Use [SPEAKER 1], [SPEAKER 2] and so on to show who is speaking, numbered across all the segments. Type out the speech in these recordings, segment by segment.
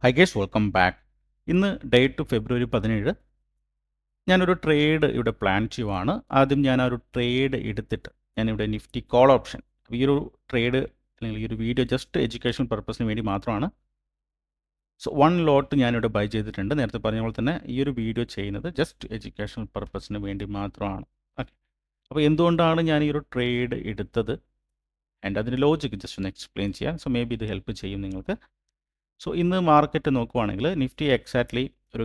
[SPEAKER 1] High guys, welcome back. ഇന്ന് date ഫെബ്രുവരി 17. ഞാനൊരു trade ഇവിടെ പ്ലാൻ ചെയ്യുവാണ്. ആദ്യം ഞാൻ ആ ഒരു ട്രേഡ് എടുത്തിട്ട് ഞാനിവിടെ നിഫ്റ്റി കോൾ ഓപ്ഷൻ, ഈ ഒരു ട്രേഡ് അല്ലെങ്കിൽ ഈ ഒരു വീഡിയോ ജസ്റ്റ് എഡ്യൂക്കേഷൻ പർപ്പസിന് വേണ്ടി മാത്രമാണ്. സോ 1 ലോട്ട് ഞാനിവിടെ ബൈ ചെയ്തിട്ടുണ്ട്. നേരത്തെ പറഞ്ഞ പോലെ തന്നെ ഈ ഒരു വീഡിയോ ചെയ്യുന്നത് ജസ്റ്റ് എഡ്യൂക്കേഷൻ പർപ്പസിന് വേണ്ടി മാത്രമാണ്. ഓക്കെ, അപ്പോൾ എന്തുകൊണ്ടാണ് ഞാൻ ഈ ഒരു ട്രേഡ് എടുത്തത് ആൻഡ് അതിൻ്റെ ലോജിക്ക് ജസ്റ്റ് ഒന്ന് എക്സ്പ്ലെയിൻ ചെയ്യാം. സോ മേ ബി ഇത് ഹെൽപ്പ് ചെയ്യും നിങ്ങൾക്ക്. സോ ഇന്ന് മാർക്കറ്റ് നോക്കുവാണെങ്കിൽ നിഫ്റ്റി എക്സാക്ട്ലി ഒരു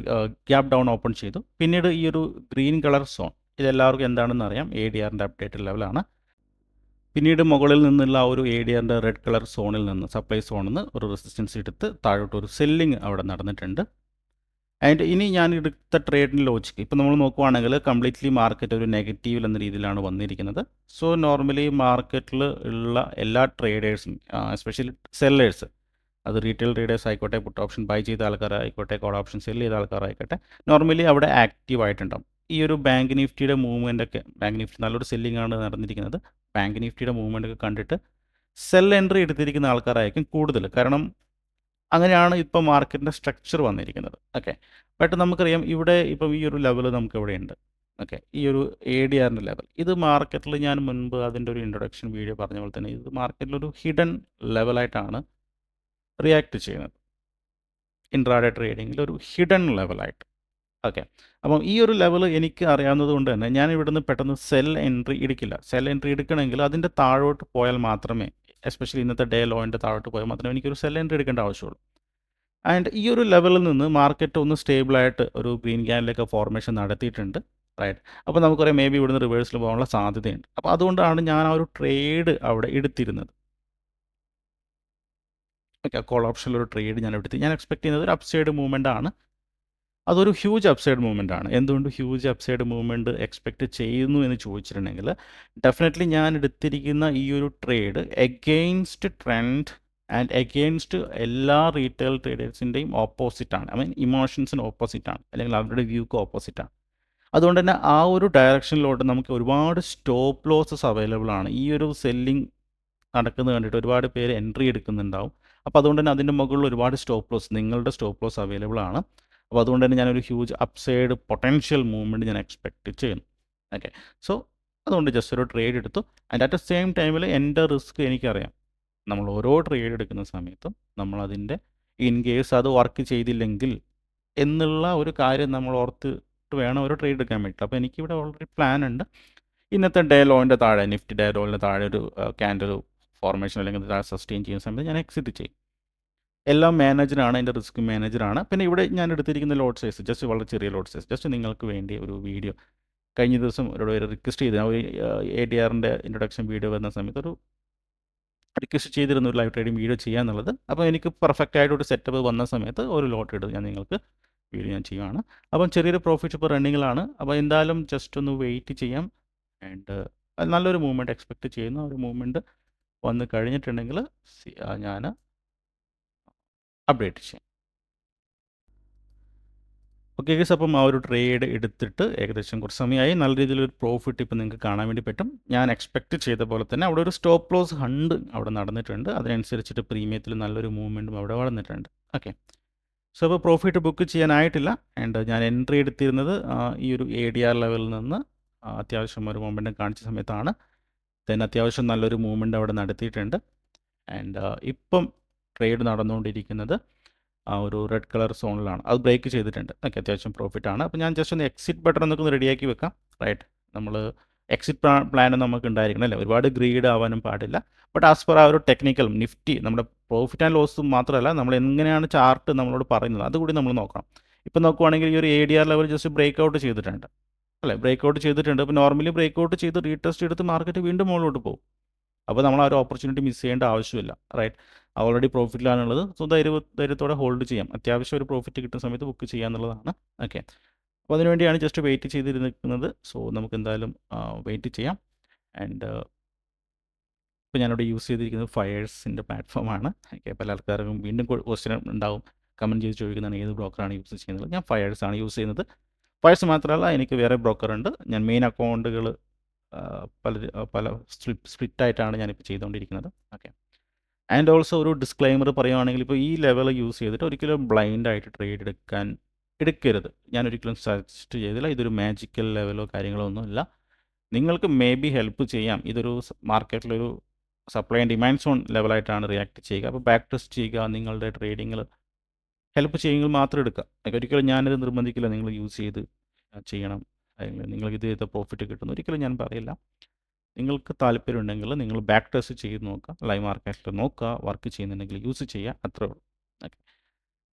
[SPEAKER 1] ഗ്യാപ്പ് ഡൗൺ ഓപ്പൺ ചെയ്തു. പിന്നീട് ഈ ഒരു ഗ്രീൻ കളർ സോൺ, ഇതെല്ലാവർക്കും എന്താണെന്ന് അറിയാം, ADRൻ്റെ അപ്ഡേറ്റഡ് ലെവലാണ്. പിന്നീട് മുകളിൽ നിന്നുള്ള ആ ഒരു ADRൻ്റെ റെഡ് കളർ സോണിൽ നിന്ന്, സപ്ലൈ സോണിൽ നിന്ന് ഒരു റെസിസ്റ്റൻസ് എടുത്ത് താഴോട്ട് ഒരു സെല്ലിങ് അവിടെ നടന്നിട്ടുണ്ട്. ആൻഡ് ഇനി ഞാൻ എടുത്ത ട്രേഡിൻ്റെ ലോജിക്ക് ഇപ്പോൾ നമ്മൾ നോക്കുവാണെങ്കിൽ കംപ്ലീറ്റ്ലി മാർക്കറ്റ് ഒരു നെഗറ്റീവിൽ എന്ന രീതിയിലാണ് വന്നിരിക്കുന്നത്. സോ നോർമലി മാർക്കറ്റിൽ ഉള്ള എല്ലാ ട്രേഡേഴ്സും, എസ്പെഷ്യലി സെല്ലേഴ്സ്, അത് റീറ്റെയിൽ ട്രേഡേഴ്സ് ആയിക്കോട്ടെ, പുട്ട് ഓപ്ഷൻ ബൈ ചെയ്ത ആൾക്കാരായിക്കോട്ടെ, കോൾ ഓപ്ഷൻ സെൽ ചെയ്ത ആൾക്കാരായിക്കോട്ടെ, നോർമലി അവിടെ ആക്റ്റീവ് ആയിട്ടുണ്ടാവും. ഈ ഒരു ബാങ്ക് നിഫ്റ്റിയുടെ മൂവ്മെൻ്റ് ഒക്കെ, ബാങ്ക് നിഫ്റ്റി നല്ലൊരു സെല്ലിംഗ് ആണ് നടന്നിരിക്കുന്നത്. ബാങ്ക് നിഫ്റ്റിയുടെ മൂവ്മെൻ്റ് ഒക്കെ കണ്ടിട്ട് സെൽ എൻട്രി എടുത്തിരിക്കുന്ന ആൾക്കാരായിരിക്കും കൂടുതൽ. കാരണം അങ്ങനെയാണ് ഇപ്പോൾ മാർക്കറ്റിൻ്റെ സ്ട്രക്ചർ വന്നിരിക്കുന്നത്. ഓക്കെ, ബട്ട് നമുക്കറിയാം ഇവിടെ ഇപ്പം ഈ ഒരു ലെവൽ നമുക്ക് ഇവിടെ ഉണ്ട്. ഓക്കെ, ഈ ഒരു ADRൻ്റെ ലെവൽ, ഇത് മാർക്കറ്റിൽ ഞാൻ മുൻപ് അതിൻ്റെ ഒരു ഇൻട്രൊഡക്ഷൻ വീഡിയോ പറഞ്ഞ പോലെ തന്നെ ഇത് മാർക്കറ്റിലൊരു ഹിഡൻ ലെവലായിട്ടാണ് റിയാക്ട് ചെയ്യുന്നത്. ഇൻട്രാഡേ ട്രേഡിങ്ങിൽ ഒരു ഹിഡൻ ലെവലായിട്ട്. ഓക്കെ, അപ്പം ഈ ഒരു ലെവൽ എനിക്ക് അറിയാവുന്നത് കൊണ്ട് തന്നെ ഞാൻ ഇവിടുന്ന് പെട്ടെന്ന് സെൽ എൻട്രി എടുക്കില്ല. സെൽ എൻട്രി എടുക്കണമെങ്കിൽ അതിൻ്റെ താഴോട്ട് പോയാൽ മാത്രമേ, എസ്പെഷ്യലി ഇന്നത്തെ ഡേ ലോയിൻ്റെ താഴോട്ട് പോയാൽ മാത്രമേ എനിക്കൊരു സെൽ എൻട്രി എടുക്കേണ്ട ആവശ്യമുള്ളൂ. ആൻഡ് ഈ ഒരു ലെവലിൽ നിന്ന് മാർക്കറ്റ് ഒന്ന് സ്റ്റേബിളായിട്ട് ഒരു ഗ്രീൻ ക്യാൻഡിലൊക്കെ ഫോർമേഷൻ നടത്തിയിട്ടുണ്ട്. റൈറ്റ്, അപ്പോൾ നമുക്കറിയാം മേ ബി ഇവിടുന്ന് റിവേഴ്സിൽ പോകാനുള്ള സാധ്യതയുണ്ട്. അപ്പോൾ അതുകൊണ്ടാണ് ഞാൻ ആ ഒരു ട്രേഡ് അവിടെ എടുത്തിരുന്നത്. ഓക്കെ, കോൾ ഓപ്ഷനിലൊരു ട്രേഡ് ഞാൻ എടുത്ത്, ഞാൻ എക്സ്പെക്ട് ചെയ്യുന്നത് ഒരു അപ്സൈഡ് മൂവ്മെൻ്റ് ആണ്. അതൊരു ഹ്യൂജ് അപ്സൈഡ് മൂവ്മെൻ്റ് ആണ്. എന്തുകൊണ്ട് ഹ്യൂജ് അപ്സൈഡ് മൂവ്മെൻറ്റ് എക്സ്പെക്റ്റ് ചെയ്യുന്നു എന്ന് ചോദിച്ചിട്ടുണ്ടെങ്കിൽ, ഡെഫിനറ്റ്ലി ഞാൻ എടുത്തിരിക്കുന്ന ഈ ഒരു trade against trend and against എല്ലാ റീറ്റെയിൽ ട്രേഡേഴ്സിൻ്റെയും ഓപ്പോസിറ്റാണ്. ഐ മീൻ ഇമോഷൻസിന് ഓപ്പോസിറ്റാണ്, അല്ലെങ്കിൽ അവരുടെ വ്യൂക്ക് ഓപ്പോസിറ്റാണ്. അതുകൊണ്ട് തന്നെ ആ ഒരു ഡയറക്ഷനിലോട്ട് നമുക്ക് ഒരുപാട് സ്റ്റോപ്പ് ലോസസ് അവൈലബിൾ ആണ്. ഈ ഒരു സെല്ലിംഗ് നടക്കുന്നത് കണ്ടിട്ട് ഒരുപാട് പേര് എൻട്രി എടുക്കുന്നുണ്ടാവും. അപ്പോൾ അതുകൊണ്ട് തന്നെ അതിൻ്റെ മുകളിൽ ഒരുപാട് സ്റ്റോപ്പ് ലോസ്, നിങ്ങളുടെ സ്റ്റോപ്പ് ലോസ് അവൈലബിൾ ആണ്. അപ്പോൾ അതുകൊണ്ട് തന്നെ ഞാനൊരു ഹ്യൂജ് അപ്സൈഡ് പൊട്ടൻഷ്യൽ മൂവ്മെൻറ്റ് ഞാൻ എക്സ്പെക്റ്റ് ചെയ്യുന്നു. ഓക്കെ, സോ അതുകൊണ്ട് ജസ്റ്റ് ഒരു ട്രേഡ് എടുത്തു. ആൻഡ് അറ്റ് ദ സെയിം ടൈമിൽ എൻ്റെ റിസ്ക് എനിക്കറിയാം. നമ്മൾ ഓരോ ട്രേഡ് എടുക്കുന്ന സമയത്തും നമ്മളതിൻ്റെ ഇൻ കേസ് അത് വർക്ക് ചെയ്തില്ലെങ്കിൽ എന്നുള്ള ഒരു കാര്യം നമ്മൾ ഓർത്തിട്ട് വേണം ഒരു ട്രേഡ് എടുക്കാൻ വേണ്ടിയിട്ട്. അപ്പോൾ എനിക്കിവിടെ ഓൾറെഡി പ്ലാൻ ഉണ്ട്. ഇന്നത്തെ ഡേ ലോൻ്റെ താഴെ, നിഫ്റ്റി ഡേ ലോൻ്റെ താഴെ ഒരു ക്യാൻഡിൽ ഫോർമേഷൻ അല്ലെങ്കിൽ സസ്റ്റെയിൻ ചെയ്യുന്ന സമയത്ത് ഞാൻ എക്സിറ്റ് ചെയ്യും. എല്ലാം മാനേജറാണ്, എൻ്റെ റിസ്ക് മാനേജറാണ്. പിന്നെ ഇവിടെ ഞാൻ എടുത്തിരിക്കുന്ന ലോഡ് സൈസ് ജസ്റ്റ് വളരെ ചെറിയ ലോഡ് സൈസ്, ജസ്റ്റ് നിങ്ങൾക്ക് വേണ്ടി ഒരു വീഡിയോ കഴിഞ്ഞ ദിവസം ഒരു റിക്വസ്റ്റ് ചെയ്ത്, ഒരു ADRൻ്റെ ഇൻട്രൊഡക്ഷൻ വീഡിയോ വരുന്ന സമയത്ത് ഒരു റിക്വസ്റ്റ് ചെയ്തിരുന്നു ഒരു ലൈവ് ട്രേഡിംഗ് വീഡിയോ ചെയ്യാന്നുള്ളത്. അപ്പോൾ എനിക്ക് പെർഫെക്റ്റ് ആയിട്ടൊരു സെറ്റപ്പ് വന്ന സമയത്ത് ഒരു ലോട്ട് എടുത്ത് ഞാൻ നിങ്ങൾക്ക് വീഡിയോ ഞാൻ ചെയ്യുവാണ്. അപ്പം ചെറിയൊരു പ്രോഫിറ്റ് ഇപ്പോൾ റണ്ണിങ്ങിലാണ്. അപ്പോൾ എന്തായാലും ജസ്റ്റ് ഒന്ന് വെയിറ്റ് ചെയ്യാം. ആൻഡ് നല്ലൊരു മൂവ്മെൻറ്റ് എക്സ്പെക്റ്റ് ചെയ്യുന്നു. ഒരു മൂവ്മെൻറ്റ് വന്ന് കഴിഞ്ഞിട്ടുണ്ടെങ്കിൽ ഞാൻ അപ്ഡേറ്റ് ചെയ്യാം. ഓക്കെ ഗൈസ്, അപ്പം ആ ഒരു ട്രേഡ് എടുത്തിട്ട് ഏകദേശം കുറച്ച് സമയമായി. നല്ല രീതിയിലൊരു പ്രോഫിറ്റ് ഇപ്പോൾ നിങ്ങൾക്ക് കാണാൻ വേണ്ടി പറ്റും. ഞാൻ എക്സ്പെക്റ്റ് ചെയ്ത പോലെ തന്നെ അവിടെ ഒരു സ്റ്റോപ്പ് ലോസ് 100 അവിടെ നടന്നിട്ടുണ്ട്. അതിനനുസരിച്ചിട്ട് പ്രീമിയത്തിൽ നല്ലൊരു മൂവ്മെൻറ്റും അവിടെ വന്നിട്ടുണ്ട്. ഓക്കെ, സോ അപ്പോൾ പ്രോഫിറ്റ് ബുക്ക് ചെയ്യാനായിട്ടില്ല. ആൻഡ് ഞാൻ എൻട്രി എടുത്തിരുന്നത് ഈ ഒരു ADR ലെവലിൽ നിന്ന് അത്യാവശ്യം ഒരു മൂവ്മെൻറ്റ് കാണിച്ച സമയത്താണ്. ദെൻ അത്യാവശ്യം നല്ലൊരു മൂവ്മെൻറ്റ് അവിടെ നടത്തിയിട്ടുണ്ട്. ആൻഡ് ഇപ്പം ട്രേഡ് നടന്നുകൊണ്ടിരിക്കുന്നത് ആ ഒരു റെഡ് കളർ സോണിലാണ്. അത് ബ്രേക്ക് ചെയ്തിട്ടുണ്ട്. ഓക്കെ, അത്യാവശ്യം പ്രോഫിറ്റാണ്. അപ്പോൾ ഞാൻ ജസ്റ്റ് ഒന്ന് എക്സിറ്റ് ബട്ടൺ എന്നൊക്കെ ഒന്ന് റെഡിയാക്കി വെക്കാം. റൈറ്റ്, നമ്മൾ എക്സിറ്റ് പ്ലാൻ നമുക്ക് ഉണ്ടായിരിക്കണം അല്ലേ, ഒരുപാട് ഗ്രീഡ് ആവാനും പാടില്ല. ബട്ട് ആസ് പെർ ആ ഒരു ടെക്നിക്കൽ നിഫ്റ്റി, നമ്മുടെ പ്രോഫിറ്റ് ആൻഡ് ലോസ് മാത്രമല്ല, നമ്മൾ എങ്ങനെയാണ് ചാർട്ട് നമ്മളോട് പറയുന്നത് അതുകൂടി നമ്മൾ നോക്കണം. ഇപ്പം നോക്കുവാണെങ്കിൽ ഈ ഒരു ADR level just break out ചെയ്തിട്ടുണ്ട് അല്ലേ, ബ്രേക്ക് ഔട്ട് ചെയ്തിട്ടുണ്ട്. അപ്പോൾ നോർമലി ബ്രേക്ക് ഔട്ട് ചെയ്ത് റീടെസ്റ്റ് എടുത്ത് മാർക്കറ്റ് വീണ്ടും മുകളിലോട്ട് പോകും. അപ്പോൾ നമ്മൾ ആ ഒരു ഓപ്പർച്യൂണിറ്റി മിസ് ചെയ്യേണ്ട ആവശ്യമില്ല. റൈറ്റ്, ഓൾറെഡി പ്രോഫിറ്റിലാണുള്ളത്. സോ ധൈര്യത്തോടെ ഹോൾഡ് ചെയ്യാം. അത്യാവശ്യം ഒരു പ്രോഫിറ്റ് കിട്ടുന്ന സമയത്ത് ബുക്ക് ചെയ്യാന്നുള്ളതാണ്. ഓക്കെ, അപ്പോൾ അതിനുവേണ്ടിയാണ് ജസ്റ്റ് വെയിറ്റ് ചെയ്തിരിക്കുന്നത്. സോ നമുക്ക് എന്തായാലും വെയിറ്റ് ചെയ്യാം. ആൻഡ് ഇപ്പോൾ ഞാനിവിടെ യൂസ് ചെയ്തിരിക്കുന്നത് ഫയേഴ്സിൻ്റെ പ്ലാറ്റ്ഫോമാണ്. ഓക്കെ, പല ആൾക്കാർക്കും വീണ്ടും ക്വസ്റ്റ്യൻ ഉണ്ടാവും, കമൻറ്റ് ചെയ്ത് ചോദിക്കുന്നതാണ് ഏത് ബ്രോക്കറാണ് യൂസ് ചെയ്യുന്നത്. ഞാൻ ഫയേഴ്സാണ് യൂസ് ചെയ്യുന്നത്. ഫയേഴ്സ് മാത്രമല്ല, എനിക്ക് വേറെ ബ്രോക്കറുണ്ട്. ഞാൻ മെയിൻ അക്കൗണ്ടുകൾ പല സ്പ്ലിറ്റായിട്ടാണ് ഞാനിപ്പോൾ ചെയ്തുകൊണ്ടിരിക്കുന്നത്. ഓക്കെ, ആൻഡ് ഓൾസോ ഒരു ഡിസ്ക്ലൈമർ പറയുവാണെങ്കിൽ ഇപ്പോൾ ഈ ലെവൽ യൂസ് ചെയ്തിട്ട് ഒരിക്കലും ബ്ലൈൻഡായിട്ട് ട്രേഡ് എടുക്കരുത്. ഞാൻ ഒരിക്കലും സജസ്റ്റ് ചെയ്തില്ല. ഇതൊരു മാജിക്കൽ ലെവലോ കാര്യങ്ങളോ ഒന്നുമില്ല. നിങ്ങൾക്ക് മേ ബി ഹെൽപ്പ് ചെയ്യാം. ഇതൊരു മാർക്കറ്റിലൊരു സപ്ലൈ ആൻഡ് ഡിമാൻഡ് സോൺ ലെവലായിട്ടാണ് റിയാക്ട് ചെയ്യുക. അപ്പോൾ ബാക്ക് ടെസ്റ്റ് ചെയ്യുക, നിങ്ങളുടെ ട്രേഡിങ്ങിൽ ഹെൽപ്പ് ചെയ്യുമെങ്കിൽ മാത്രം എടുക്കുക. ഒരിക്കലും ഞാനിത് നിർബന്ധിക്കില്ല നിങ്ങൾ യൂസ് ചെയ്ത് ചെയ്യണം, അല്ലെങ്കിൽ നിങ്ങൾക്ക് ഇത് ചെയ്ത പ്രോഫിറ്റ് കിട്ടുന്നു, ഒരിക്കലും ഞാൻ പറയില്ല. നിങ്ങൾക്ക് താല്പര്യമുണ്ടെങ്കിൽ നിങ്ങൾ ബാക്ക് ടെസ്റ്റ് ചെയ്ത് നോക്കുക, ലൈവ് മാർക്കറ്റിൽ നോക്കുക, വർക്ക് ചെയ്യുന്നുണ്ടെങ്കിൽ യൂസ് ചെയ്യുക, അത്രേ ഉള്ളൂ. ഓക്കെ.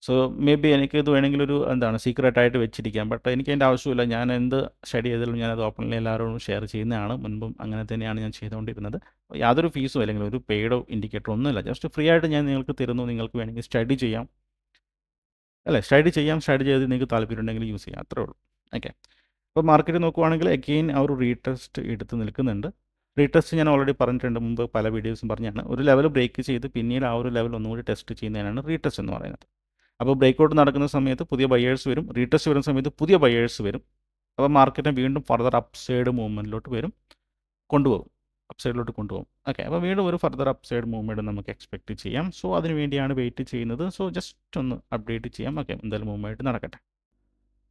[SPEAKER 1] സോ മേ ബി എനിക്കിത് വേണമെങ്കിൽ ഒരു സീക്രട്ടായിട്ട് വെച്ചിരിക്കാം. ബട്ട് എനിക്ക് അതിൻ്റെ ആവശ്യമില്ല. ഞാൻ എന്ത് സ്റ്റഡി ചെയ്താലും ഞാനത് ഓപ്പൺലി എല്ലാവരോടും ഷെയർ ചെയ്യുന്നതാണ്. മുൻപും അങ്ങനെ തന്നെയാണ് ഞാൻ ചെയ്തുകൊണ്ടിരുന്നത്. യാതൊരു ഫീസും അല്ലെങ്കിൽ ഒരു പെയ്ഡോ ഇൻഡിക്കേറ്ററോ ഒന്നുമില്ല. ജസ്റ്റ് ഫ്രീ ആയിട്ട് ഞാൻ നിങ്ങൾക്ക് തരുന്നു. നിങ്ങൾക്ക് വേണമെങ്കിൽ സ്റ്റഡി ചെയ്യാം, അല്ലേ? സ്റ്റഡി ചെയ്ത് നിങ്ങൾക്ക് താല്പര്യമുണ്ടെങ്കിൽ യൂസ് ചെയ്യാം, അത്രേ ഉള്ളൂ. ഓക്കെ. അപ്പോൾ മാർക്കറ്റ് നോക്കുവാണെങ്കിൽ അഗെയിൻ ആ ഒരു റീടെസ്റ്റ് എടുത്ത് നിൽക്കുന്നുണ്ട്. റീടെസ്റ്റ് ഞാൻ ഓൾറെഡി പറഞ്ഞിട്ടുണ്ട്, മുമ്പ് പല വീഡിയോസും പറഞ്ഞാണ്. ഒരു ലെവൽ ബ്രേക്ക് ചെയ്ത് പിന്നീട് ആ ഒരു ലെവൽ ഒന്നുകൂടി ടെസ്റ്റ് ചെയ്യുന്നതിനാണ് റീടെസ്റ്റ് എന്ന് പറയുന്നത്. അപ്പോൾ ബ്രേക്കൗട്ട് നടക്കുന്ന സമയത്ത് പുതിയ ബയേഴ്സ് വരും, റീടെസ്റ്റ് വരുന്ന സമയത്ത് പുതിയ ബയേഴ്സ് വരും. അപ്പോൾ മാർക്കറ്റിനെ വീണ്ടും ഫർദർ അപ്സൈഡ് മൂവ്മെൻറ്റിലോട്ട് കൊണ്ടുപോകും, അപ്സൈഡിലോട്ട് കൊണ്ടുപോകും. ഓക്കെ. അപ്പോൾ വീണ്ടും ഒരു ഫർദർ അപ്സൈഡ് മൂവ്മെൻറ്റ് നമുക്ക് എക്സ്പെക്റ്റ് ചെയ്യാം. സോ അതിന് വേണ്ടിയാണ് വെയിറ്റ് ചെയ്യുന്നത്. സോ ജസ്റ്റ് ഒന്ന് അപ്ഡേറ്റ് ചെയ്യാം. ഓക്കെ, എന്തായാലും മൂവ്മെൻറ്റ് നടക്കട്ടെ.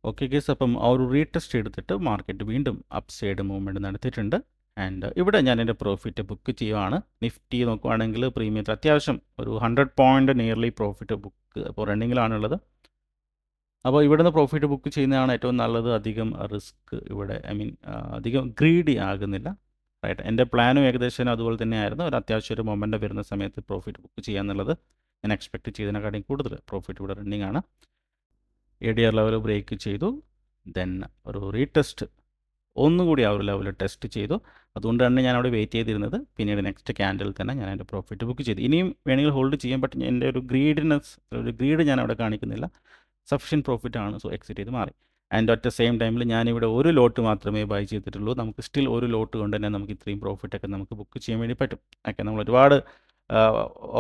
[SPEAKER 1] ഓക്കെ ഗേസ്, അപ്പം ആ ഒരു റീടെസ്റ്റ് എടുത്തിട്ട് മാർക്കറ്റ് വീണ്ടും അപ്സൈഡ് മൂവ്മെൻറ്റ് നടത്തിയിട്ടുണ്ട്. ആൻഡ് ഇവിടെ ഞാൻ എൻ്റെ പ്രോഫിറ്റ് ബുക്ക് ചെയ്യുവാണ്. നിഫ്റ്റി നോക്കുവാണെങ്കിൽ പ്രീമിയത്തിൽ അത്യാവശ്യം ഒരു 100 പോയിൻ്റ് നിയർലി പ്രോഫിറ്റ് ബുക്ക് ഇപ്പോൾ റണ്ണിങ്ങിലാണുള്ളത്. അപ്പോൾ ഇവിടുന്ന് പ്രോഫിറ്റ് ബുക്ക് ചെയ്യുന്നതാണ് ഏറ്റവും നല്ലത്. അധികം റിസ്ക് ഇവിടെ അധികം ഗ്രീഡി ആകുന്നില്ല. റൈറ്റ്. എൻ്റെ പ്ലാനും ഏകദേശം അതുപോലെ തന്നെയായിരുന്നു. ഒരു അത്യാവശ്യം ഒരു മൊമെൻ്റ് വരുന്ന സമയത്ത് പ്രോഫിറ്റ് ബുക്ക് ചെയ്യാന്നുള്ളത് ഞാൻ എക്സ്പെക്റ്റ് ചെയ്തതിനെക്കാട്ടിയും കൂടുതൽ പ്രോഫിറ്റ് ഇവിടെ റണ്ണിങ് ആണ്. ADR ലെവൽ ബ്രേക്ക് ചെയ്തു, ദെൻ ഒരു റീടെസ്റ്റ് ഒന്നുകൂടി ആ ഒരു ലെവൽ ടെസ്റ്റ് ചെയ്തു. അതുകൊണ്ടാണ് ഞാൻ അവിടെ വെയിറ്റ് ചെയ്തിരുന്നത്. പിന്നീട് നെക്സ്റ്റ് ക്യാൻഡിൽ തന്നെ ഞാൻ എൻ്റെ പ്രോഫിറ്റ് ബുക്ക് ചെയ്തു. ഇനിയും വേണമെങ്കിൽ ഹോൾഡ് ചെയ്യാം, ബട്ട് എൻ്റെ ഒരു ഗ്രീഡ് ഞാൻ അവിടെ കാണിക്കുന്നില്ല. സഫിഷ്യൻറ്റ് പ്രോഫിറ്റ് ആണ്, സോ എക്സിറ്റ് ചെയ്ത് മാറി. ആൻഡ് അറ്റ് ദ സെയിം ടൈമിൽ ഞാനിവിടെ ഒരു ലോട്ട് മാത്രമേ ബൈ ചെയ്തിട്ടുള്ളൂ. നമുക്ക് സ്റ്റിൽ ഒരു ലോട്ട് കൊണ്ട് തന്നെ നമുക്ക് ഇത്രയും പ്രോഫിറ്റൊക്കെ നമുക്ക് ബുക്ക് ചെയ്യാൻ വേണ്ടി പറ്റും. ഓക്കെ, നമ്മൾ ഒരുപാട്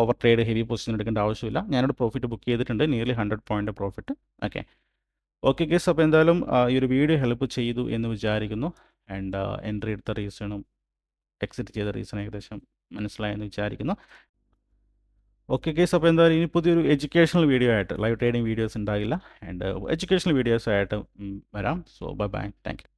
[SPEAKER 1] ഓവർ ട്രേഡ് ഹെവി പൊസിഷൻ എടുക്കേണ്ട ആവശ്യമില്ല. ഞാനിവിടെ പ്രോഫിറ്റ് ബുക്ക് ചെയ്തിട്ടുണ്ട്, nearly 100 point profit. Okay guys, അപ്പോൾ എന്തായാലും ഈ ഒരു വീഡിയോ ഹെൽപ്പ് ചെയ്തു എന്ന് വിചാരിക്കുന്നു. ആൻഡ് എൻട്രി എടുത്ത റീസണും എക്സിറ്റ് ചെയ്ത റീസൺ ഏകദേശം മനസ്സിലായെന്ന് വിചാരിക്കുന്നു. ഓക്കെ ഗേസ്, അപ്പോൾ എന്തായാലും ഇനി പുതിയൊരു എഡ്യൂക്കേഷണൽ വീഡിയോ ആയിട്ട്, ലൈവ് ട്രേഡിംഗ് വീഡിയോസ് ഉണ്ടാകില്ല, ആൻഡ് എഡ്യൂക്കേഷണൽ വീഡിയോസ് ആയിട്ട് വരാം. So bye bye, thank you.